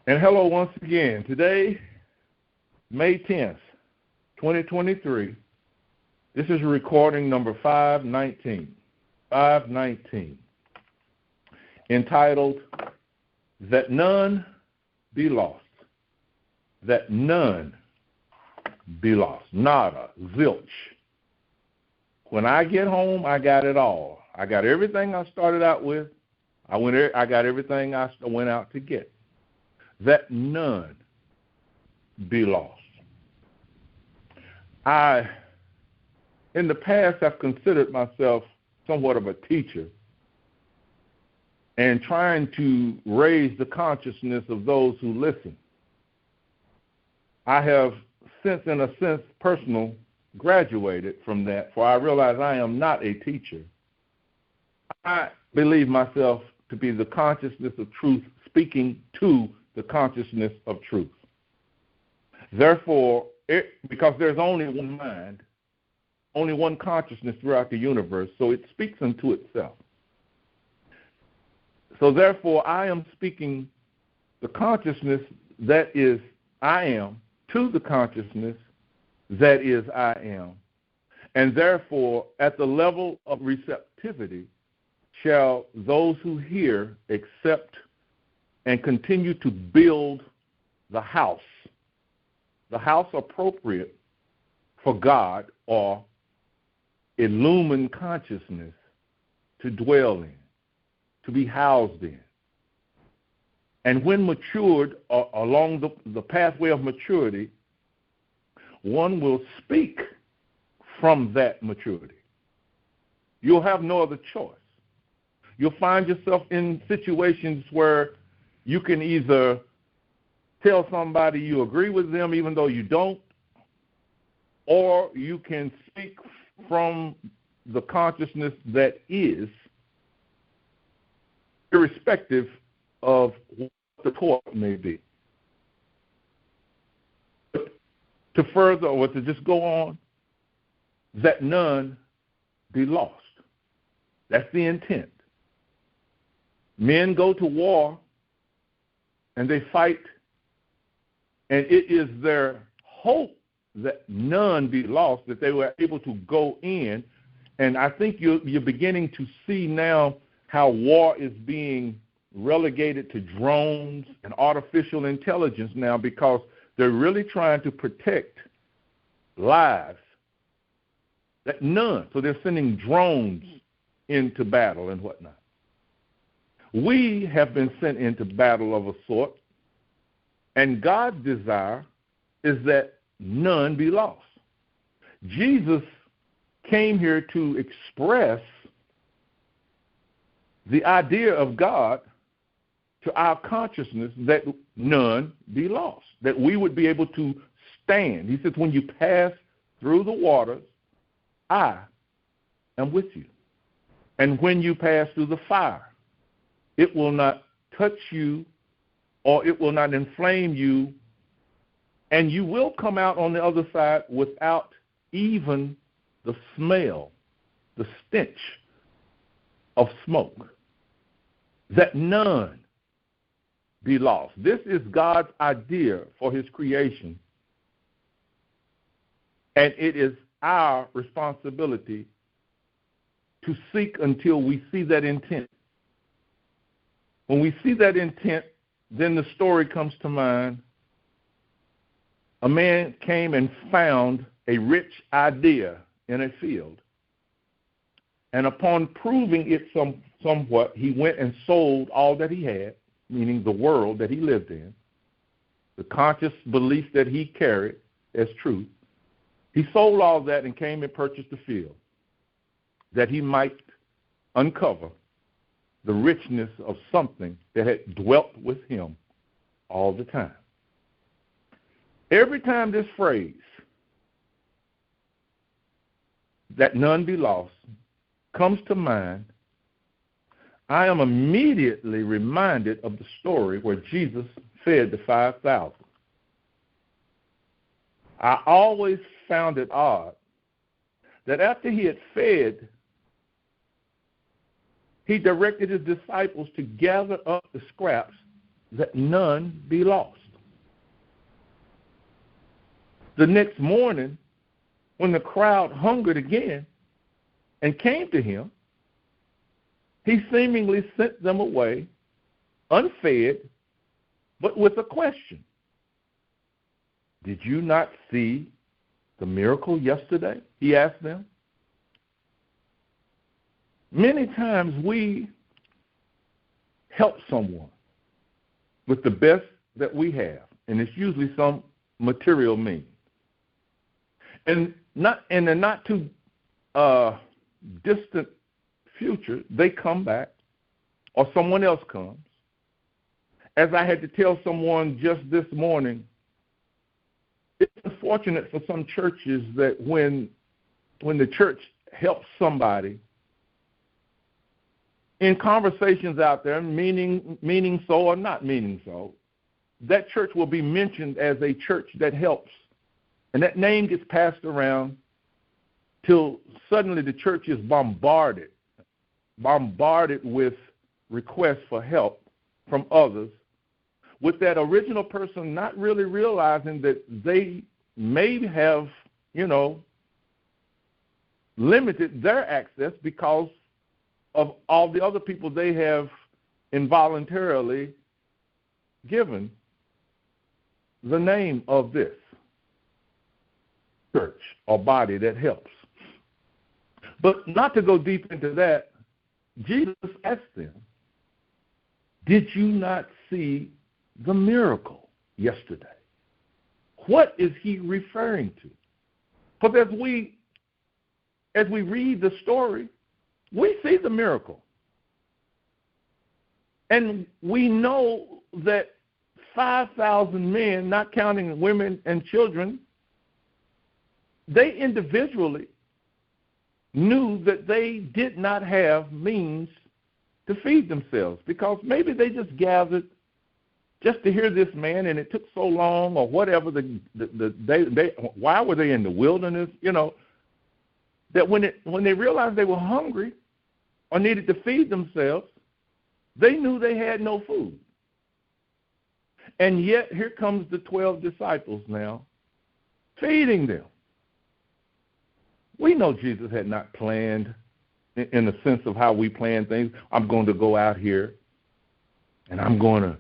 And hello once again. Today, May 10th, 2023. This is recording number 519, entitled, That None Be Lost. That none be lost. Nada, zilch. When I get home, I got it all. I got everything I started out with. I got everything I went out to get. That none be lost. In the past, I've considered myself somewhat of a teacher and trying to raise the consciousness of those who listen. I have since, in a sense, graduated from that, for I realize I am not a teacher. I believe myself to be the consciousness of truth speaking to the consciousness of truth. Therefore, because there's only one mind, only one consciousness throughout the universe, so it speaks unto itself. So therefore, I am speaking the consciousness that is I am to the consciousness that is I am. And therefore, at the level of receptivity, shall those who hear accept and continue to build the house appropriate for God or illumined consciousness to dwell in, to be housed in. And when matured along the pathway of maturity, one will speak from that maturity. You'll have no other choice. You'll find yourself in situations where you can either tell somebody you agree with them even though you don't, or you can speak from the consciousness that is, irrespective of what the tort may be. To further, or to just go on, that none be lost. That's the intent. Men go to war and they fight, and it is their hope that none be lost, that they were able to go in. And I think you're beginning to see now how war is being relegated to drones and artificial intelligence now, because they're really trying to protect lives. That none. So they're sending drones into battle and whatnot. We have been sent into battle of a sort, and God's desire is that none be lost. Jesus came here to express the idea of God to our consciousness, that none be lost, that we would be able to stand. He says, when you pass through the waters, I am with you. And when you pass through the fire, it will not touch you or it will not inflame you, and you will come out on the other side without even the smell, the stench of smoke. That none be lost. This is God's idea for his creation, and it is our responsibility to seek until we see that intent. When we see that intent, then the story comes to mind. A man came and found a rich idea in a field. And upon proving it somewhat, he went and sold all that he had, meaning the world that he lived in, the conscious belief that he carried as truth. He sold all that and came and purchased the field that he might uncover the richness of something that had dwelt with him all the time. Every time this phrase, that none be lost, comes to mind, I am immediately reminded of the story where Jesus fed the 5,000. I always found it odd that after he had fed, he directed his disciples to gather up the scraps that none be lost. The next morning, when the crowd hungered again and came to him, he seemingly sent them away, unfed, but with a question. Did you not see the miracle yesterday? He asked them. Many times we help someone with the best that we have, and it's usually some material means. And in the not too distant future, they come back, or someone else comes. As I had to tell someone just this morning, it's unfortunate for some churches that when the church helps somebody, in conversations out there, meaning so or not meaning so, that church will be mentioned as a church that helps. And that name gets passed around till suddenly the church is bombarded with requests for help from others, with that original person not really realizing that they may have, limited their access because of all the other people they have involuntarily given the name of this church or body that helps. But not to go deep into that, Jesus asked them, did you not see the miracle yesterday? What is he referring to? Because as we read the story, we see the miracle. And we know that 5,000 men, not counting women and children, they individually knew that they did not have means to feed themselves because maybe they just gathered just to hear this man, and it took so long, or whatever. Why were they in the wilderness? That when they realized they were hungry or needed to feed themselves, they knew they had no food. And yet here comes the 12 disciples now, feeding them. We know Jesus had not planned in the sense of how we plan things. I'm going to go out here and I'm going to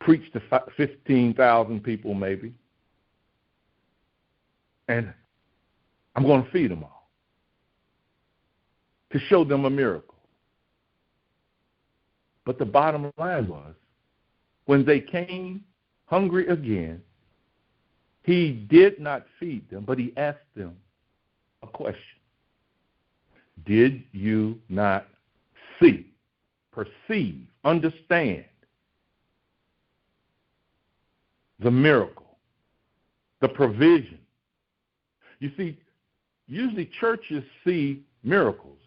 preach to 15,000 people maybe, and I'm going to feed them all to show them a miracle. But the bottom line was, when they came hungry again, he did not feed them, but he asked them a question. Did you not see, perceive, understand the miracle, the provision? You see, usually churches see miracles,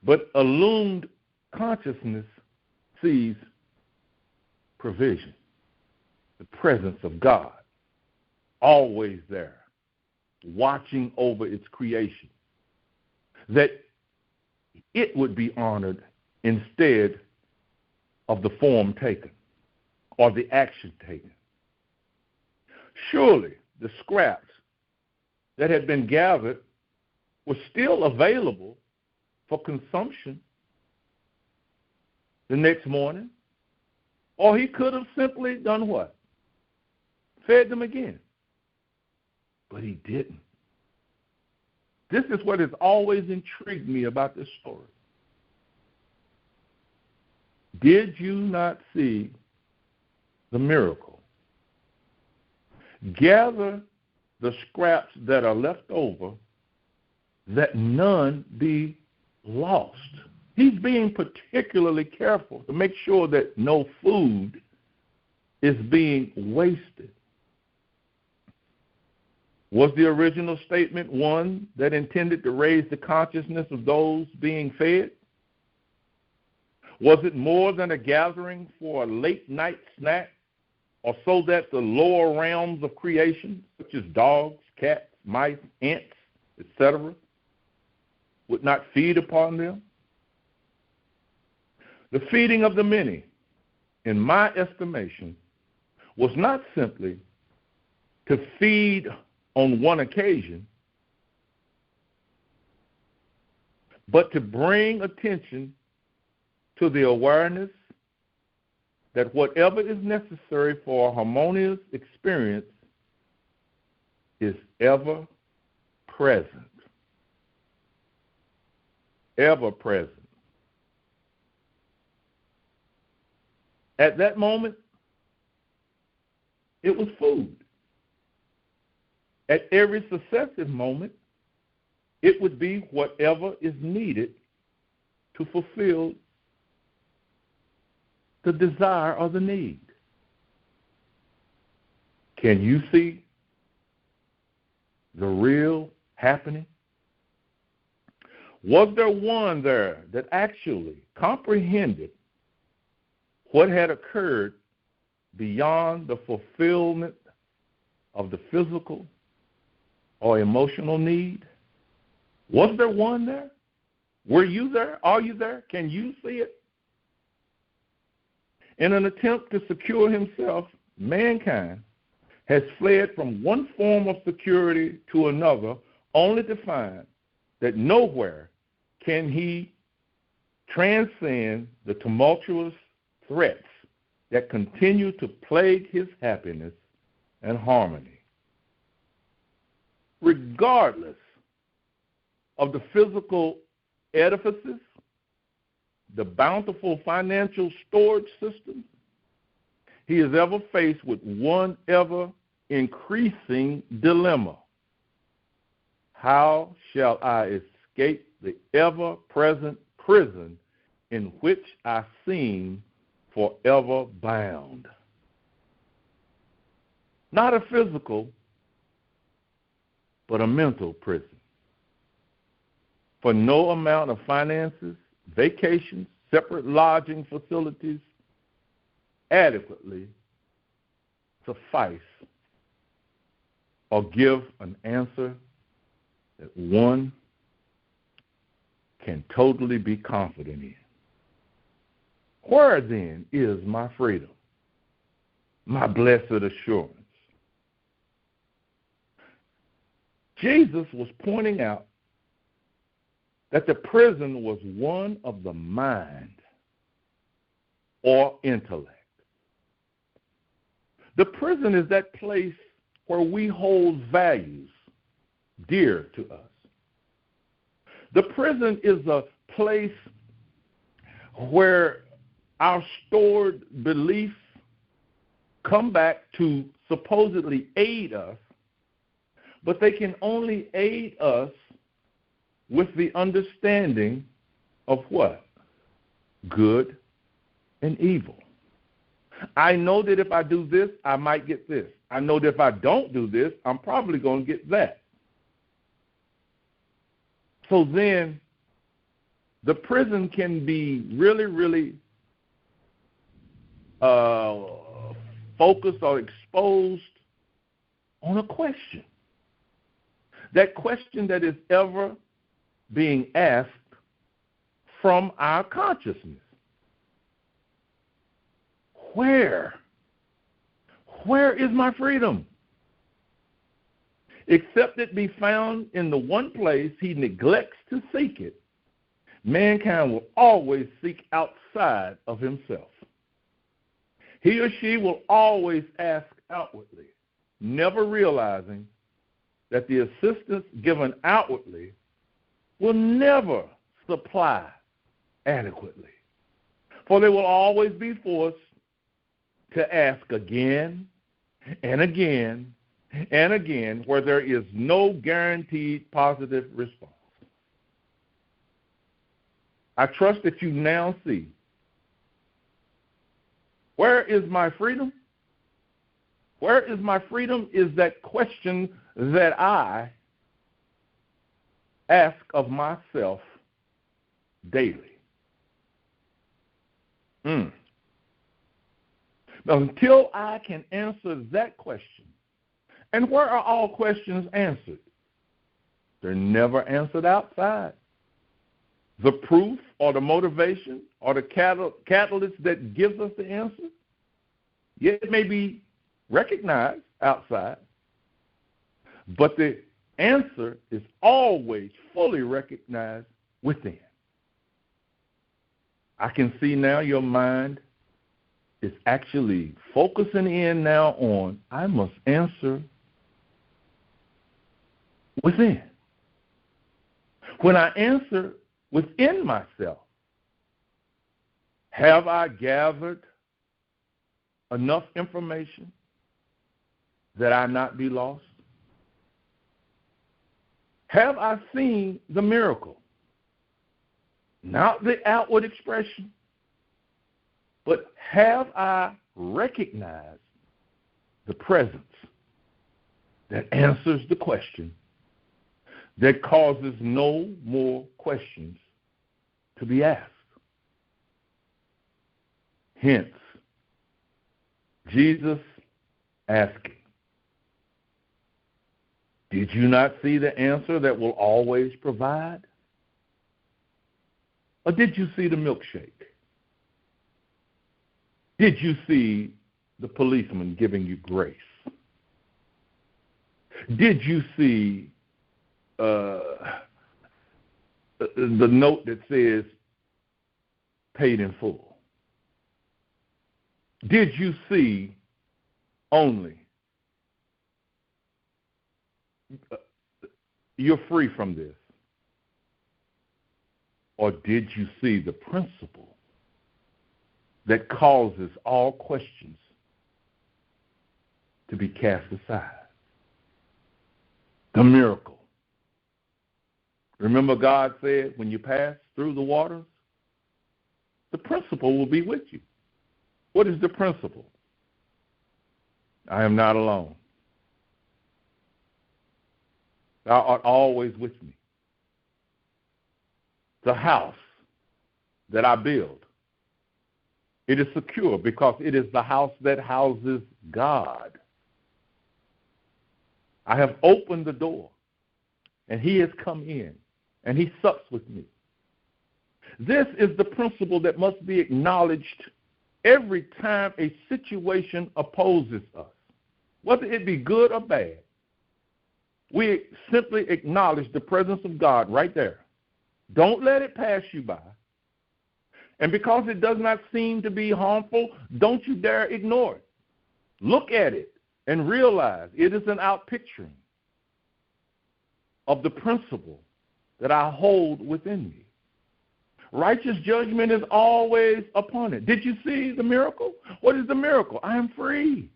but illumined consciousness sees provision, the presence of God, always there, watching over its creation, that it would be honored instead of the form taken or the action taken. Surely the scraps that had been gathered were still available for consumption the next morning, or he could have simply done what? Fed them again. But he didn't. This is what has always intrigued me about this story. Did you not see the miracle? Gather the scraps that are left over, that none be lost. He's being particularly careful to make sure that no food is being wasted. Was the original statement one that intended to raise the consciousness of those being fed? Was it more than a gathering for a late night snack, or so that the lower realms of creation, such as dogs, cats, mice, ants, etc., would not feed upon them? The feeding of the many in my estimation, was not simply to feed on one occasion, but to bring attention to the awareness that whatever is necessary for a harmonious experience is ever present. Ever present. At that moment, it was food. At every successive moment, it would be whatever is needed to fulfill the desire or the need. Can you see the real happening? Was there one there that actually comprehended what had occurred beyond the fulfillment of the physical or emotional need? Was there one there? Were you there? Are you there? Can you see it? In an attempt to secure himself, mankind has fled from one form of security to another, only to find that nowhere can he transcend the tumultuous threats that continue to plague his happiness and harmony. Regardless of the physical edifices, the bountiful financial storage system, he is ever faced with one ever increasing dilemma. How shall I escape the ever-present prison in which I seem forever bound? Not a physical, but a mental prison. For no amount of finances, vacations, separate lodging facilities adequately suffice or give an answer that one can totally be confident in. Where then is my freedom, my blessed assurance? Jesus was pointing out that the prison was one of the mind or intellect. The prison is that place where we hold values dear to us. The prison is a place where our stored beliefs come back to supposedly aid us, but they can only aid us with the understanding of what? Good and evil. I know that if I do this, I might get this. I know that if I don't do this, I'm probably going to get that. So then the prison can be really, really focused or exposed on a question. That question that is ever being asked from our consciousness. Where is my freedom? Except it be found in the one place he neglects to seek it, mankind will always seek outside of himself. He or she will always ask outwardly, never realizing that the assistance given outwardly will never supply adequately. For they will always be forced to ask again and again and again where there is no guaranteed positive response. I trust that you now see, where is my freedom? Where is my freedom is that question that I ask of myself daily. Until I can answer that question, and where are all questions answered? They're never answered outside. The proof or the motivation or the catalyst that gives us the answer Yet it may be recognized outside, but the answer is always fully recognized within. I can see now your mind is actually focusing in now on, I must answer within. When I answer within myself, have I gathered enough information that I not be lost? Have I seen the miracle? Not the outward expression, but have I recognized the presence that answers the question, that causes no more questions to be asked? Hence, Jesus asking, did you not see the answer that will always provide? Or did you see the milkshake? Did you see the policeman giving you grace? Did you see the note that says paid in full? Did you see only you're free from this? Or did you see the principle that causes all questions to be cast aside? The miracle. Remember, God said, when you pass through the waters, the principle will be with you. What is the principle? I am not alone. Thou art always with me. The house that I build, it is secure because it is the house that houses God. I have opened the door, and he has come in, and he sups with me. This is the principle that must be acknowledged every time a situation opposes us, whether it be good or bad. We simply acknowledge the presence of God right there. Don't let it pass you by. And because it does not seem to be harmful, don't you dare ignore it. Look at it and realize it is an outpicturing of the principle that I hold within me. Righteous judgment is always upon it. Did you see the miracle? What is the miracle? I am free.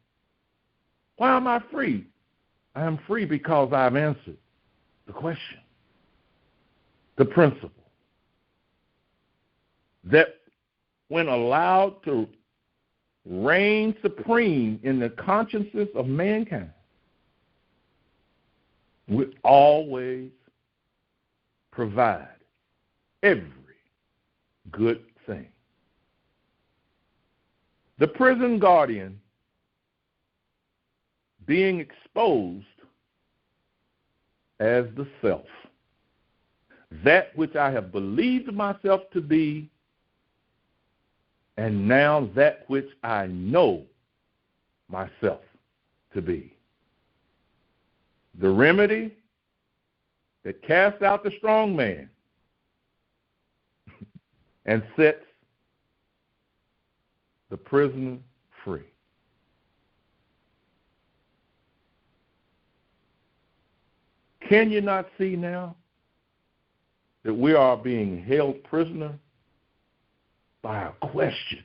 Why am I free? I am free because I've answered the question, the principle, that when allowed to reign supreme in the consciences of mankind, will always provide every good thing. The prison guardian being exposed as the self, that which I have believed myself to be, and now that which I know myself to be. The remedy that casts out the strong man and sets the prisoner free. Can you not see now that we are being held prisoner by a question?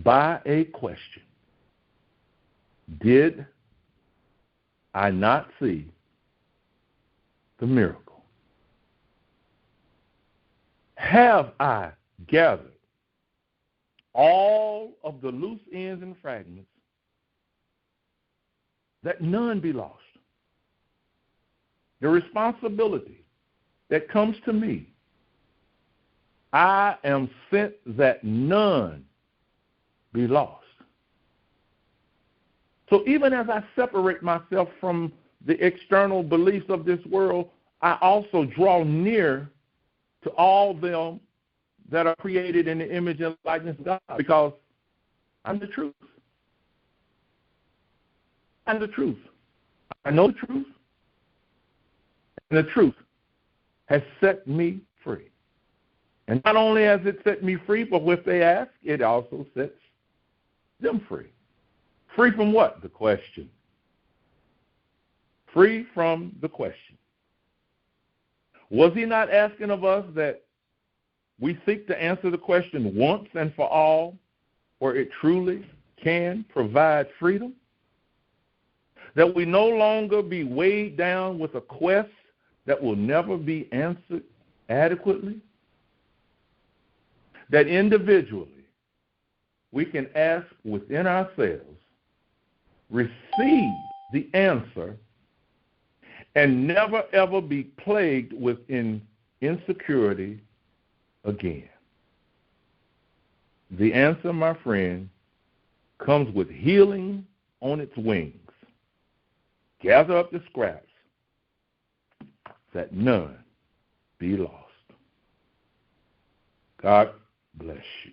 By a question. Did I not see the miracle? Have I gathered all of the loose ends and fragments that none be lost? The responsibility that comes to me, I am sent that none be lost. So even as I separate myself from the external beliefs of this world, I also draw near to all them that are created in the image and likeness of God, because I'm the truth. I'm the truth. I know the truth, and the truth has set me free. And not only has it set me free, but if they ask, it also sets them free. Free from what? The question. Free from the question. Was he not asking of us that we seek to answer the question once and for all, where it truly can provide freedom? That we no longer be weighed down with a quest that will never be answered adequately? That individually we can ask within ourselves, receive the answer, and never ever be plagued with insecurity again. The answer, my friend, comes with healing on its wings. Gather up the scraps, that none be lost. God bless you.